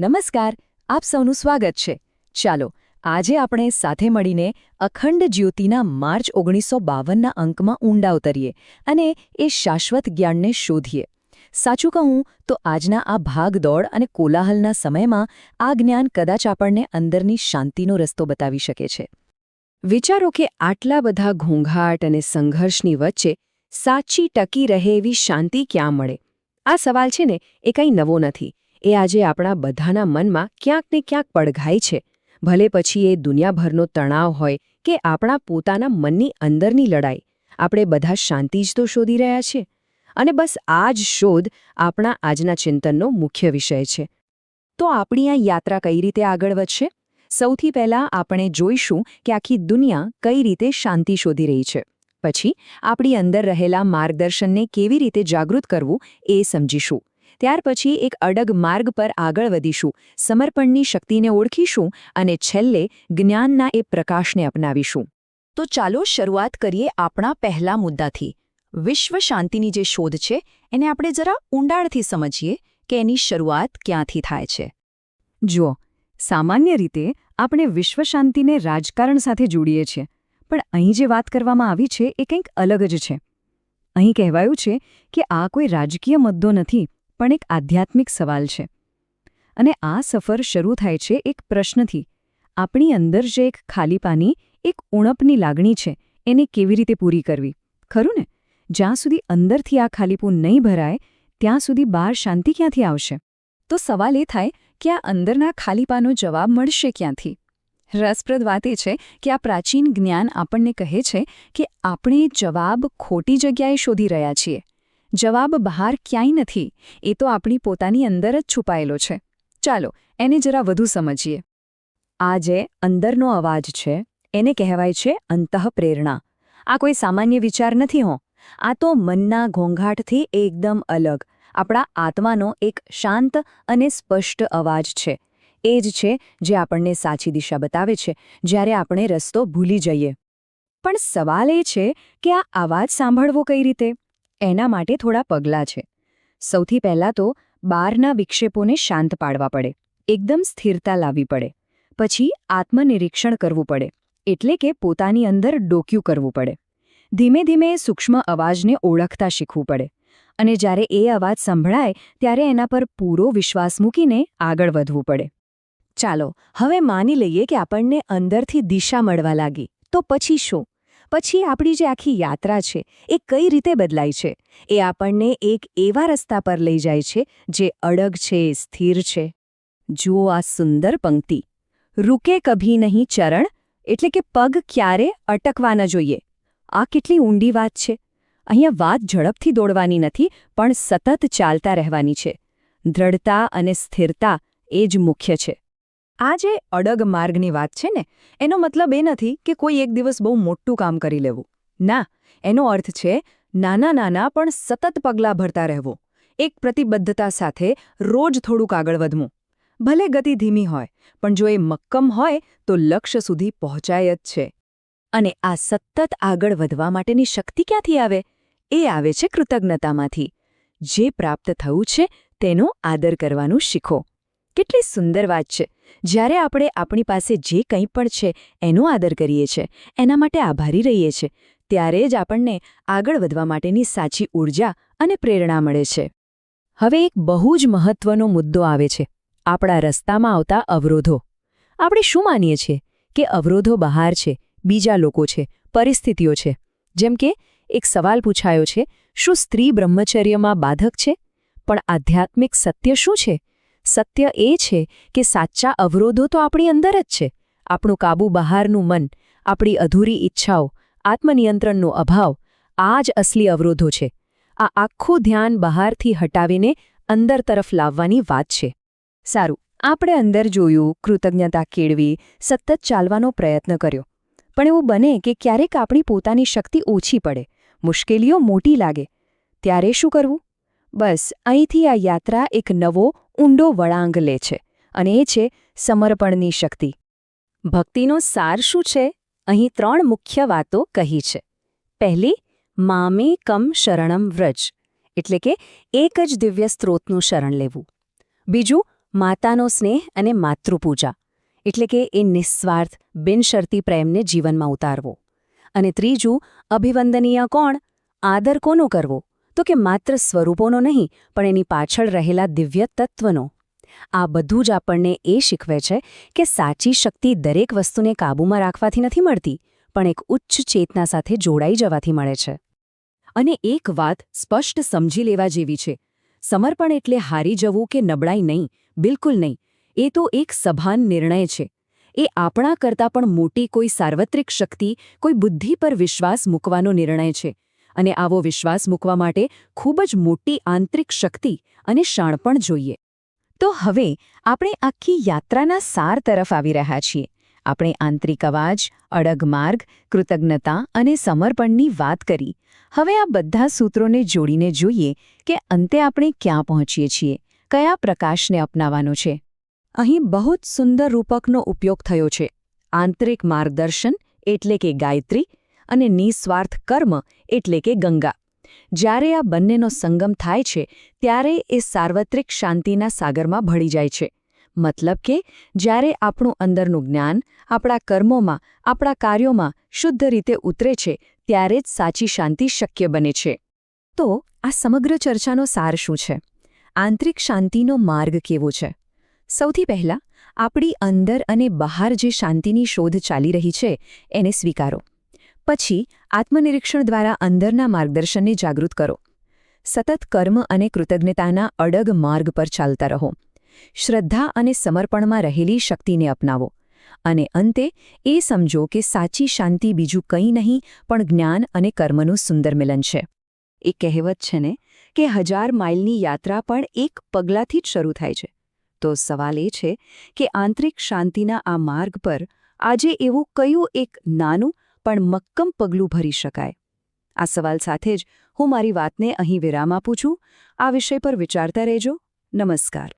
નમસ્કાર, આપ સૌનું સ્વાગત છે. ચાલો, આજે આપણે સાથે મળીને અખંડ જ્યોતિના માર્ચ 1952ના અંકમાં ઊંડા ઉતરીએ અને એ શાશ્વત જ્ઞાનને શોધીએ. સાચું કહું તો આજના આ ભાગદોડ અને કોલાહલના સમયમાં આ જ્ઞાન કદાચ આપણને અંદરની શાંતિનો રસ્તો બતાવી શકે છે. વિચારો કે આટલા બધા ઘોંઘાટ અને સંઘર્ષની વચ્ચે સાચી ટકી રહે એવી શાંતિ ક્યાં મળે? આ સવાલ છે ને એ કંઈ નવો નથી. એ આજે આપણા બધાના મનમાં ક્યાંક ને ક્યાંક પડઘાય છે. ભલે પછી એ દુનિયાભરનો તણાવ હોય કે આપણા પોતાના મનની અંદરની લડાઈ, આપણે બધા શાંતિ જ તો શોધી રહ્યા છીએ. અને બસ આ જ શોધ આપણા આજના ચિંતનનો મુખ્ય વિષય છે. તો આપણી આ યાત્રા કઈ રીતે આગળ વધશે? સૌથી પહેલાં આપણે જોઈશું કે આખી દુનિયા કઈ રીતે શાંતિ શોધી રહી છે. પછી આપણી અંદર રહેલા માર્ગદર્શનને કેવી રીતે જાગૃત કરવું એ સમજીશું. ત્યાર પછી એક અડગ માર્ગ પર આગળ વધીશું, સમર્પણની શક્તિને ઓળખીશું અને છેલ્લે જ્ઞાનના એ પ્રકાશને અપનાવીશું. તો ચાલો શરૂઆત કરીએ આપણા પહેલા મુદ્દાથી. વિશ્વ શાંતિની જે શોધ છે એને આપણે જરા ઊંડાણથી સમજીએ કે એની શરૂઆત ક્યાંથી થાય છે. જુઓ, સામાન્ય રીતે આપણે વિશ્વ શાંતિને રાજકારણ સાથે જોડીએ છીએ, પણ અહીં જે વાત કરવામાં આવી છે એ કંઈક અલગ જ છે. અહીં કહેવાયું છે કે આ કોઈ રાજકીય મુદ્દો નથી, પણ એક આધ્યાત્મિક સવાલ છે. અને આ સફર શરૂ થાય છે એક પ્રશ્નથી: આપણી અંદર જે એક ખાલીપાની, એક ઉણપની લાગણી છે, એને કેવી રીતે પૂરી કરવી? ખરું ને? જ્યાં સુધી અંદરથી આ ખાલીપું નહીં ભરાય ત્યાં સુધી બહાર શાંતિ ક્યાંથી આવશે? તો સવાલ એ થાય કે આ અંદરના ખાલીપાનો જવાબ મળશે ક્યાંથી? રસપ્રદ વાત એ છે કે આ પ્રાચીન જ્ઞાન આપણને કહે છે કે આપણે જવાબ ખોટી જગ્યાએ શોધી રહ્યા છીએ. જવાબ બહાર ક્યાંય નથી, એ તો આપણી પોતાની અંદર જ છુપાયેલો છે. ચાલો એને જરા વધુ સમજીએ. આ જે અંદરનો અવાજ છે એને કહેવાય છે અંતઃપ્રેરણા. આ કોઈ સામાન્ય વિચાર નથી હો. આ તો મનના ઘોંઘાટથી એકદમ અલગ, આપણા આત્માનો એક શાંત અને સ્પષ્ટ અવાજ છે. એ જ છે જે આપણને સાચી દિશા બતાવે છે જ્યારે આપણે રસ્તો ભૂલી જઈએ. પણ સવાલ એ છે કે આ અવાજ સાંભળવો કઈ રીતે? એના માટે થોડા પગલાં છે. સૌથી પહેલાં તો બહારના વિક્ષેપોને શાંત પાડવા પડે, એકદમ સ્થિરતા લાવવી પડે. પછી આત્મનિરીક્ષણ કરવું પડે, એટલે કે પોતાની અંદર ડોક્યું કરવું પડે. ધીમે ધીમે સૂક્ષ્મ અવાજને ઓળખતા શીખવું પડે. અને જ્યારે એ અવાજ સંભળાય ત્યારે એના પર પૂરો વિશ્વાસ મૂકીને આગળ વધવું પડે. ચાલો હવે માની લઈએ કે આપણને અંદરથી દિશા મળવા લાગી. તો પછી શું? પછી આપણી જે આખી યાત્રા છે એ કઈ રીતે બદલાય છે? એ આપણને એક એવા રસ્તા પર લઈ જાય છે જે અડગ છે, સ્થિર છે. જુઓ આ સુંદર પંક્તિ: રૂકે કભી નહીં ચરણ, એટલે કે પગ ક્યારે અટકવા ન જોઈએ. આ કેટલી ઊંડી વાત છે! અહીંયા વાત ઝડપથી દોડવાની નથી, પણ સતત ચાલતા રહેવાની છે. દ્રઢતા અને સ્થિરતા એ જ મુખ્ય છે. આ જે અડગ માર્ગની વાત છે ને, એનો મતલબ એ નથી કે કોઈ એક દિવસ બહુ મોટું કામ કરી લેવું. ના, એનો અર્થ છે નાના નાના પણ સતત પગલાં ભરતા રહેવું. એક પ્રતિબદ્ધતા સાથે રોજ થોડુંક આગળ વધવું. ભલે ગતિ ધીમી હોય, પણ જો એ મક્કમ હોય તો લક્ષ્ય સુધી પહોંચાય જ છે. અને આ સતત આગળ વધવા માટેની શક્તિ ક્યાંથી આવે? એ આવે છે કૃતજ્ઞતામાંથી. જે પ્રાપ્ત થયું છે તેનો આદર કરવાનું શીખો. કેટલી સુંદર વાત છે! જ્યારે આપણે આપણી પાસે જે કંઈ પણ છે એનો આદર કરીએ છીએ, એના માટે આભારી રહીએ છીએ, ત્યારે જ આપણને આગળ વધવા માટેની સાચી ઊર્જા અને પ્રેરણા મળે છે. હવે એક બહુ જ મહત્વનો મુદ્દો આવે છે: આપણા રસ્તામાં આવતા અવરોધો. આપણે શું માનીએ છીએ કે અવરોધો બહાર છે, બીજા લોકો છે, પરિસ્થિતિઓ છે. જેમ કે એક સવાલ પૂછાયો છે: શું સ્ત્રી બ્રહ્મચર્યમાં બાધક છે? પણ આધ્યાત્મિક સત્ય શું છે? સત્ય એ છે કે સાચા અવરોધો તો આપણી અંદર જ છે. આપણું કાબુ બહારનું મન, આપણી અધૂરી ઈચ્છાઓ, આત્મનિયંત્રણનો અભાવ, આ જ અસલી અવરોધો છે. આ આખું ધ્યાન બહારથી હટાવીને અંદર તરફ લાવવાની વાત છે. સારું, આપણે અંદર જોયું, કૃતજ્ઞતા કેળવી, સતત ચાલવાનો પ્રયત્ન કર્યો. પણ એવું બને કે ક્યારેક આપણી પોતાની શક્તિ ઓછી પડે, મુશ્કેલીઓ મોટી લાગે. ત્યારે શું કરવું? બસ અહીંથી આ યાત્રા એક નવો ઊંડો વળાંક લે છે, અને એ છે સમર્પણની શક્તિ. ભક્તિનો સાર શું છે? અહીં 3 મુખ્ય વાતો કહી છે. પહેલી, મામે કમ શરણમ વ્રજ, એટલે કે એક જ દિવ્ય સ્ત્રોતનું શરણ લેવું. બીજું, માતાનો સ્નેહ અને માતૃપૂજા એટલે કે એ નિસ્વાર્થ બિનશરતી પ્રેમને જીવનમાં ઉતારવો. અને ત્રીજું, અભિવંદનીય કોણ? આદર કોનો કરવો? તો કે માત્ર સ્વરૂપોનો નહીં, પણ એની પાછળ રહેલા દિવ્ય તત્વનો. આ બધું જ આપણને એ શીખવે છે કે સાચી શક્તિ દરેક વસ્તુને કાબૂમાં રાખવાથી નથી મળતી, પણ એક ઉચ્ચ ચેતના સાથે જોડાઈ જવાથી મળે છે. અને એક વાત સ્પષ્ટ સમજી લેવા જેવી છે. સમર્પણ એટલે હારી જવું કે નબળાઈ નહીં, બિલકુલ નહીં. એ તો એક સભાન નિર્ણય છે. એ આપણા કરતાં પણ મોટી કોઈ સાર્વત્રિક શક્તિ, કોઈ બુદ્ધિ પર વિશ્વાસ મૂકવાનો નિર્ણય છે. અને આવો વિશ્વાસ મૂકવા માટે ખૂબ જ મોટી આંતરિક શક્તિ અને શાણપણ જોઈએ. તો હવે આપણે આખી યાત્રાના સાર તરફ આવી રહ્યા છીએ. આપણે આંતરિક અવાજ, અડગ માર્ગ, કૃતજ્ઞતા અને સમર્પણની વાત કરી. હવે આ બધા સૂત્રોને જોડીને જોઈએ કે અંતે આપણે ક્યાં પહોંચીએ છીએ, કયા પ્રકાશને અપનાવવાનો છે. અહીં બહુ જ સુંદર રૂપકનો ઉપયોગ થયો છે. આંતરિક માર્ગદર્શન એટલે કે ગાયત્રી અને નિસ્વાર્થ કર્મ એટલે કે ગંગા. જ્યારે આ બંનેનો સંગમ થાય છે ત્યારે એ સાર્વત્રિક શાંતિના સાગરમાં ભળી જાય છે. મતલબ કે જ્યારે આપણું અંદરનું જ્ઞાન આપણા કર્મોમાં, આપણા કાર્યોમાં શુદ્ધ રીતે ઉતરે છે, ત્યારે જ સાચી શાંતિ શક્ય બને છે. તો આ સમગ્ર ચર્ચાનો સાર શું છે? આંતરિક શાંતિનો માર્ગ કેવો છે? સૌથી પહેલાં આપણી અંદર અને બહાર જે શાંતિની શોધ ચાલી રહી છે એને સ્વીકારો. પછી આત્મનિરીક્ષણ દ્વારા અંદરના માર્ગદર્શનને જાગૃત કરો. સતત કર્મ અને કૃતજ્ઞતાના અડગ માર્ગ પર ચાલતા રહો. શ્રદ્ધા અને સમર્પણમાં રહેલી શક્તિને અપનાવો. અને અંતે એ સમજો કે સાચી શાંતિ બીજું કંઈ નહીં પણ જ્ઞાન અને કર્મનું સુંદર મિલન છે. એ કહેવત છે ને કે 1000 માઇલની યાત્રા પણ એક પગલાંથી જ શરૂ થાય છે. તો સવાલ એ છે કે આંતરિક શાંતિના આ માર્ગ પર આજે એવું કયું એક નાનું પણ મક્કમ પગલું ભરી શકાય? આ સવાલ સાથે જ હું મારી વાતને અહીં વિરામ આપું છું. આ વિષય પર વિચારતા રહેજો. નમસ્કાર.